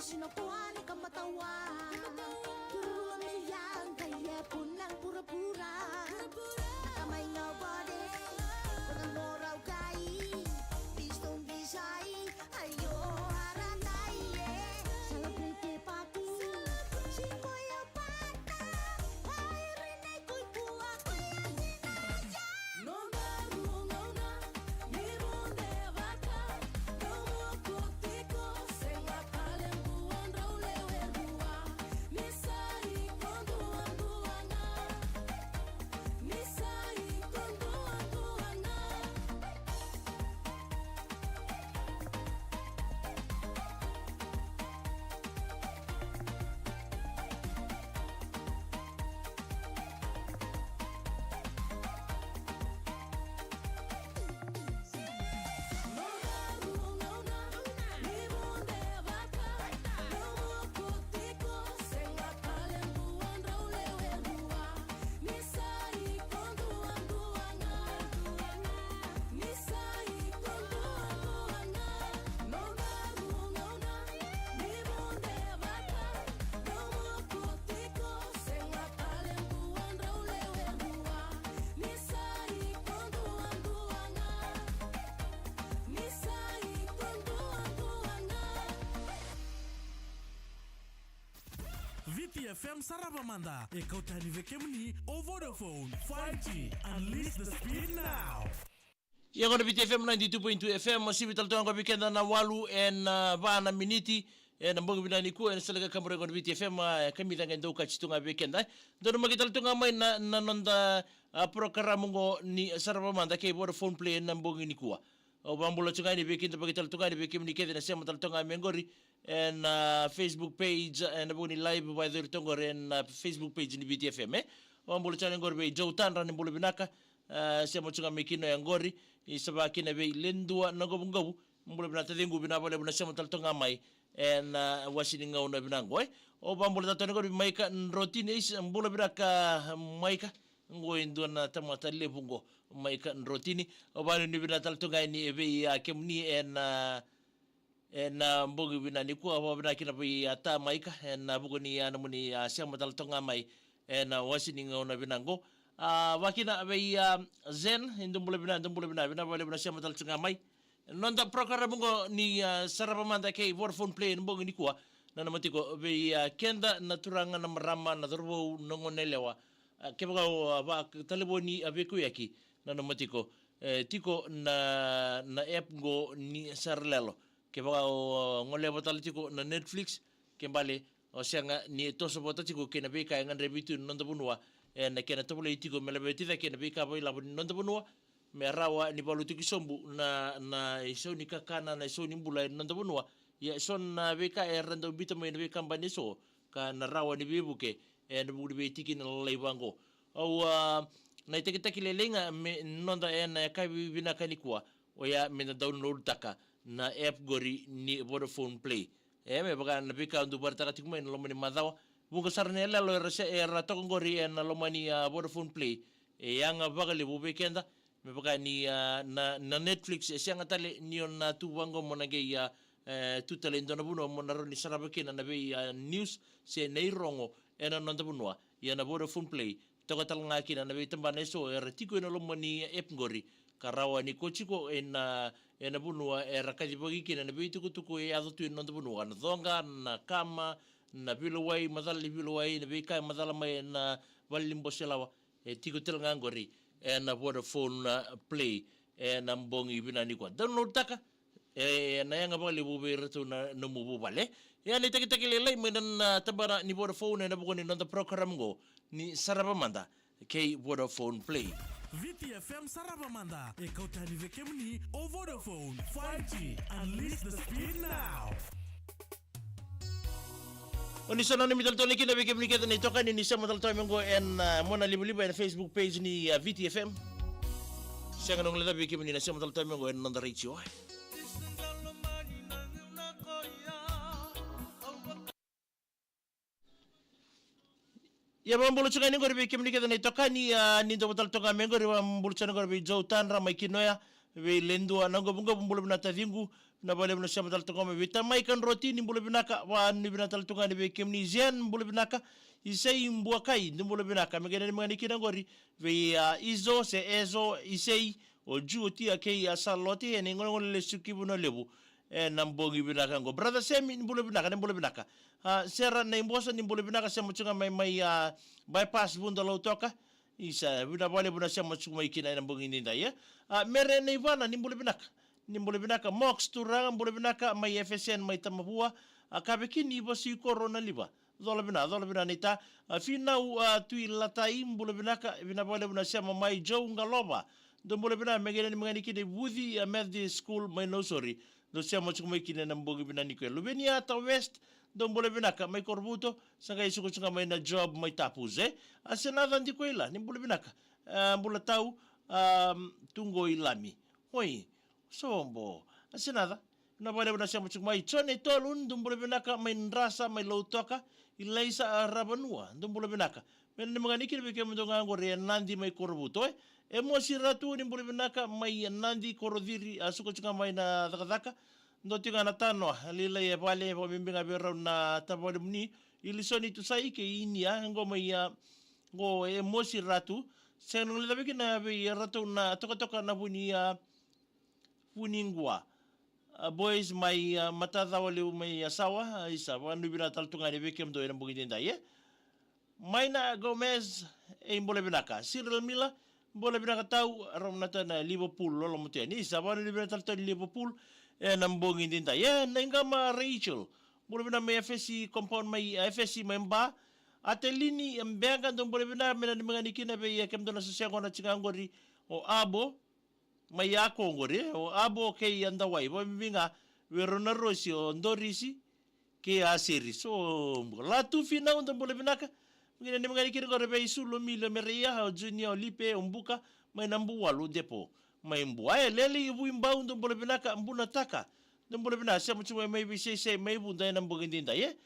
sinopuan kamatawan Turuan mo yan kaya punang pura-pura Nakamay nga body Kurang moraw kai Bistong bisay Ayo haratay Celebrate party Sikoy ang pata Ay rinay ko'y buwa Kaya sinadya No maru no na Ni bunde baka Como kutiko Senga kalen buwan raw lewer buwa Nisay konduan duanga Nisay konduan duanga No maru no na Ni bunde baka Como kutiko Senga kalen buwan raw lewer buwa Nisay konduan duanga Nisay konduan duanga No maru no na Ni bunde baka Como kutiko Senga kalen buwan raw lewer buwa Nisay konduan duanga Nisay konduan duanga VTFM Sarabamanda e kautani vekemni o Vodafone 5G. Unleash the speed now. Yang ada BTFM 92.2 FM masih betul tuan kau bikin dan walu en bana miniti en ambang binani ku en selaga kamu dengan BTFM kami dengan do kacitu ngabikin dah. Dan magital tu ngamai na nonda program ngo ni Sarabamanda ke Vodafone Play en ambang ini kuah. O bambulo tunga ni bikin tu magital tunga ni bikin ni kede na siya matal tunga mengori en Facebook page en ambang ni live by the tungor en Facebook page ni BTFM O bambulo tunga ngor be jautan ran bulu binaka. Siya mo tunga mikino yang gori isaba kina be lendua nagobungabu mbule bina tadengu bina bale bina siya mo taltonga mai en wasini ngauna binango o bambulo tatone gori maika rotine is mbule bina ka maika ngoindu na tamata lebungo maika rotini o bani ni bina taltonga ni ebe ya kemni en mbogi bina ni ku aba bina kina be ata maika en bugo ni anamuni siya mo taltonga mai en wasini ngauna binango wakina be zen indum bule bina bale bina siya matal tsunga mai nonda program ngo ni Sarabamanda ke Vodafone Play mbong ni kuwa na namatiko be kenda naturanga na marama na dorbo nongonelewa ke ba taleboni abeku yaki na namatiko tiko na app ngo ni sarlelo ke ba ngole batal tiko na Netflix ke bale o sianga ni toso bota tiko ke na be ka ngan rebitu nonda bunwa na kena topole itiko melabeti da kena bika boy labu nonda bunua me rawa ni balu tiki sombu na iso ni kakana na iso ni bula nonda bunua ya son na bika rando bita mo ni bika mbaniso ka na rawa ni bibuke na budi betiki na leibango au na itekitaki lelenga me nonda na kai bina kanikua o ya me na download taka na app gori ni Vodafone Play me baka na bika ndu bartaka tikmo en lomani madawa bunga sarnela lo era tokongori en lomani Vodafone Play yang bagali bubekenda me baka ni na Netflix sianga tale ni na tu wango monage ya tutale ndona buno monaro ni sarabekena na be news se neirongo en nonda bunwa ya na Vodafone Play tokatal ngaki na be tambane so era tiko en lomani app ngori karawa ni kochiko en bunwa era kajibagi kina na be tukutuku ya dotu nonda bunwa na donga na kama na bilowai madali bilowai na bika madala mai na valimbo selawa tiko telanga ngori na Vodafone Play na mbongi bina ni kwa download taka na yanga bali bube retu na mubu bale ya ni taki lelai medan tabara ni Vodafone na bukoni nonda program go ni Sarabamanda ke Vodafone Play VTFM Sarabamanda e kautani vekemni o Vodafone 5G. Unleash the speed now. Oni sana ni mital tole kina beke mniketa ni toka ni nisema tal toy mengo en mona libuliba en Facebook page ni VTFM. Siya nung leda beke mni nisema tal toy mengo en nanda richi oi. Ya bambulu chunga ni ngori beke mniketa ni toka ni ndo tal toka mengo ri bambulu chunga ngori jautan ramai kinoya ve lendua nango bunga bumbula bina tavingu na bale bina siya mataltunga me vita mai kan roti ni bula binaka wa ni bina taltunga ni ve kemni zen bula binaka isei mbua kai ni bula binaka megene ni mangani kina ngori ve izo se ezo isei o juoti akei saloti e ni ngol le suki buno lebu na mbongi binaka ngo brother semi ni bula binaka sera na imbosa ni bula binaka se muchunga mai bypass bunda lo toka isa bina bale buna siya machunga ikina na mbongi ninda ya mere na ivana ni bula binaka mox turanga bula binaka mai FSN mai tamahua akabekini ibo si corona liba dola bina nita fina tui latai bula binaka bina bale buna siya mai jo ngaloba do bula bina megene ni mangani kide wudi Methodist school mai no sorry do siya machunga ikina na mbongi bina ni kwelu benia ta west do bula binaka mai korbuto sanga isuko chunga mai na job mai tapuze asenada ndi kwela ni bula binaka bula tau tungo ilami hoi sombo asenada na bale bana siya machuk mai chone tolun dumbula binaka mai nrasa mai lautoka ilaisa rabanua dumbula binaka men mangani kiri beke mendonga ngore nandi mai korbuto emosi ratu ni bula binaka mai nandi korodiri asuko chunga mai na dakadaka ndo tinga na tano lila ye bale bo bimbinga bero na tabole mni ilisoni tu sai ke inia ngo mai ngo emosi ratu seno le beke na be ratu na toka na bunia puningwa boys mai matadha wale mai sawa isa wanu bina taltunga ne beke mdo ena bungi denda ye Maina Gomez mbole binaka Cyril Miller mbole binaka tau ramnata na Liverpool lolo mutiani isa wanu bina taltunga Liverpool ena mbongi denda ye na ingama Rachel mbole bina mai FSC compound mai FSC member atelini mbenga ndo mbole bina mena nimengani kina be ye kemdo na sosiango na chingangori o abo mai ako ngore o abo ke yanda wai bo minga verona rosi o ndorisi ke asiri so la tu fina ndo mbole binaka ngene ni mangani kiri gore be isulo milo meria o junior lipe umbuka mai nambu walu depo mai mbu ai lele ibu imbau ndo mbole binaka mbuna taka ndo mbole binaka sia mchuma mai bisese mai bunda na mbogindinda ye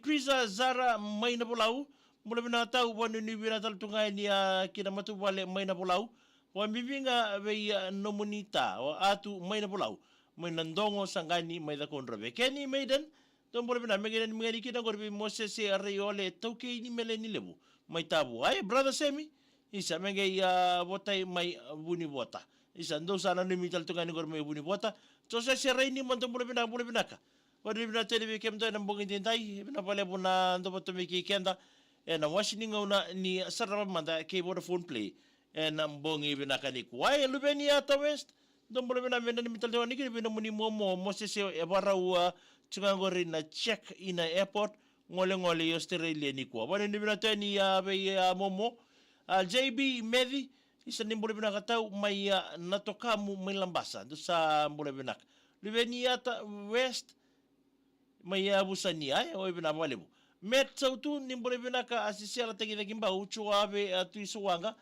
Triza Zara mai na bolau mbole binaka tau bonu ni bina taltunga ni kina matu wale mai na bolau wa mbibinga be nomunita o atu mai na bolau mai na ndongo sangani mai da konra be keni maiden don bole bina megene ni ngari kina gorbi Moses e Arreole toke ni meleni lebu mai tabu ai brother Semi isa menge ya botai mai buni bota isa ndo sana ni mital tungani gorme buni bota so se reini manto bole binaka wadi bina tele kem do na mbongi dindai bina bale buna ndo boto mi kenda na washing ngona ni saraba manda ke Vodafone Play na mbongi binaka ni kuai lubeni ata west don bole bina mena ni mital tungani ki bina muni momo Moses e barau chungangori na check in airport ngole Australia ni kwa wani ni bina tani ya be momo JB Medi isa ni mbole binaka tau mai natokamu mai lambasa do sa mbole binaka lubeni ata west mai busani ai o bina walebu met sautu ni mbole binaka asisiala tegi kimba uchu ave atu isuwanga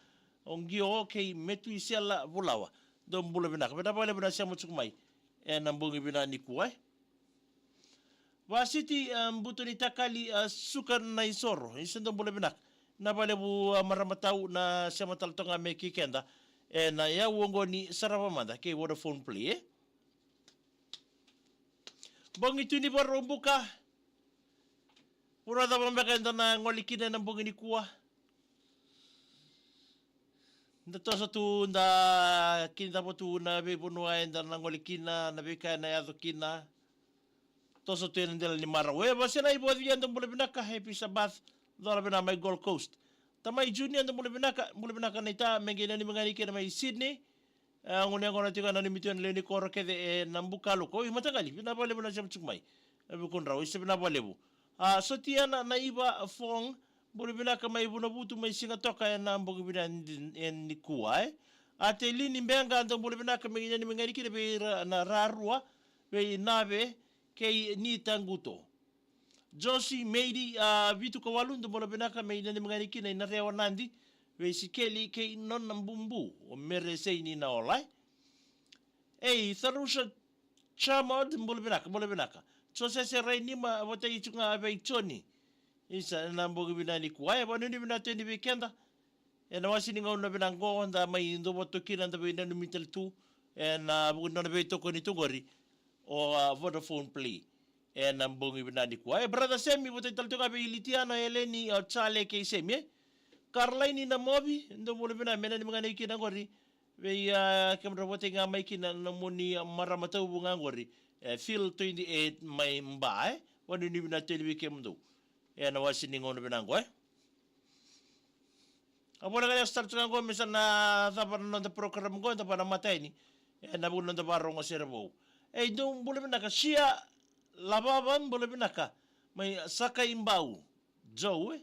ongio ke metu isiala bulawa do mbole binaka bina walebu na sia mutsumai na mbongi bina ni kuai wasiti mbutuni takali sukan na isoro isendo mbole binaka na walebu maramatau na sia mataltonga me kikenda na ya uongo ni saravamanda ke Vodafone Play bongi tuni baro buka urada bambeka ndana ngolikina na bongi ni kuwa ndatosa tu nda kinda potu na be bonua ndana ngolikina na beka na yadokina toso tu ndela ni marawe basena ibodi ndo mbole binaka happy sabath dora bina mai Gold Coast tamai junior ndo mbole binaka nita mengena ni mengani kena mai Sydney ngone ngona tika na limited leni koro ke de nambuka loko imatangali bina bale bana jam chukmai abu konra ise bina bale bu sotiana na iba fong bole bina kama ibu na butu mai singa toka na mbogi bina en kuai ateli ni mbenga ndo bole bina kama ngene ngani kide be na rarua be nabe ke ni tanguto Josi Meidi vitu ko walu ndo bole bina kama ngene ngani kide na rewa nandi Vesikeli ke non nambumbu o merese ni na olai tharusha chamod mbole binaka so se reini ma vote ichunga ave choni isa na mbogi binani kuai bonu ni binate ni weekenda na wasini ngona binango nda mai ndo boto kina nda binani mitel tu and bukan na beto ko ni tungori o Vodafone Play and ang bungi binani ko ay brother Semi buta talto ka bilitiano Eleni o Chale kay Semi Carline ni na mobi ndo mo bina mena ni mga naikin ngori we kamera bote nga may kina namuni maramataw bunga ngori Phil 28 may mbae wani ni bina televi kemdo and wasi ni ngono bina ko Apura kaya start ko misan na tapan no program ko tapan matay ni na bulan na barong servo dong boleh binaka siya lababan boleh binaka may sakay imbau jauh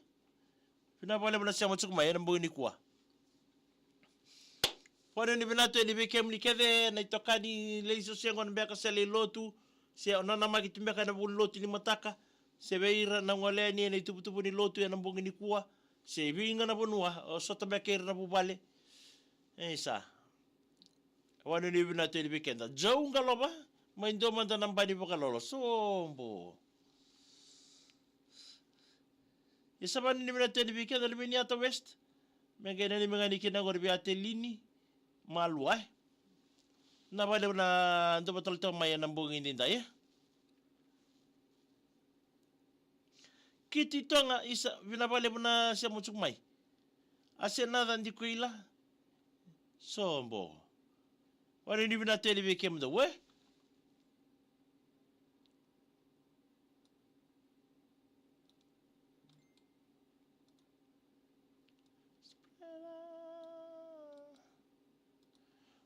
pinapala mo na siya matsuk may nang buini kuwa Pwede ni binato ni bekem ni kede na itoka ni leiso siya ngon beka sa lotu siya ona na magitimbeka na bun lotu ni mataka sebeira na ngole ni na ituputupu ni lotu yan ang buini kuwa Sebinga na punua, o sa tabakir na pubali. Isa. Wano ni bina ito ibikenda. Jauh ka loba? May doman ta ng bani po ka lolo. Sombo. Isa pa ni bina ito ibikenda. Alam niya ito west. May kaya ni mga nikin ang orbi ate lini. Maluay. Napala na ito ba talito may anambungin din tayo? Kiti to nga isa binabali mo na siya mo tsukmay. Asya na dan di kuila. Sombo. Wala ni binateli bekem do we?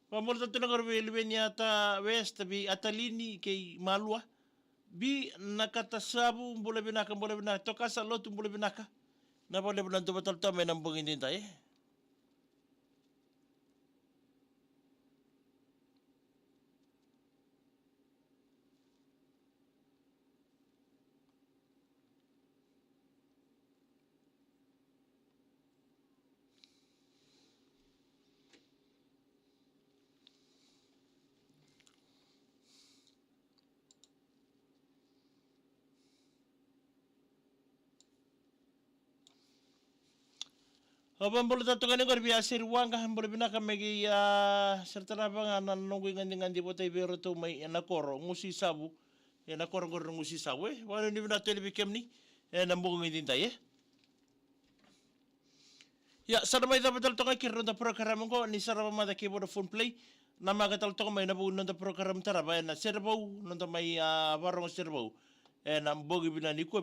Pamor ta tunang orbe niya ta west tabi atalini kay Malwa. Bi nakatasabu boleh binaka toka sa lotu boleh binaka na boleh binanto betul to may nambungin din tayo Abang boleh tatu kani kor biasa ruang kah boleh bina kami serta apa ngana nunggu ngandi botai biar tu mai nakoro ngusi sabu nakoro kor ngusi sabu wala ni bina tele bikem ni nambung ngindin tayo ya sarama ita betul tu kaki ronda program ko ni sarama mada keyboard phone play nama katal tu mai nabu nonda program taraba na serbo nonda mai barong serbo nambung bina ni ko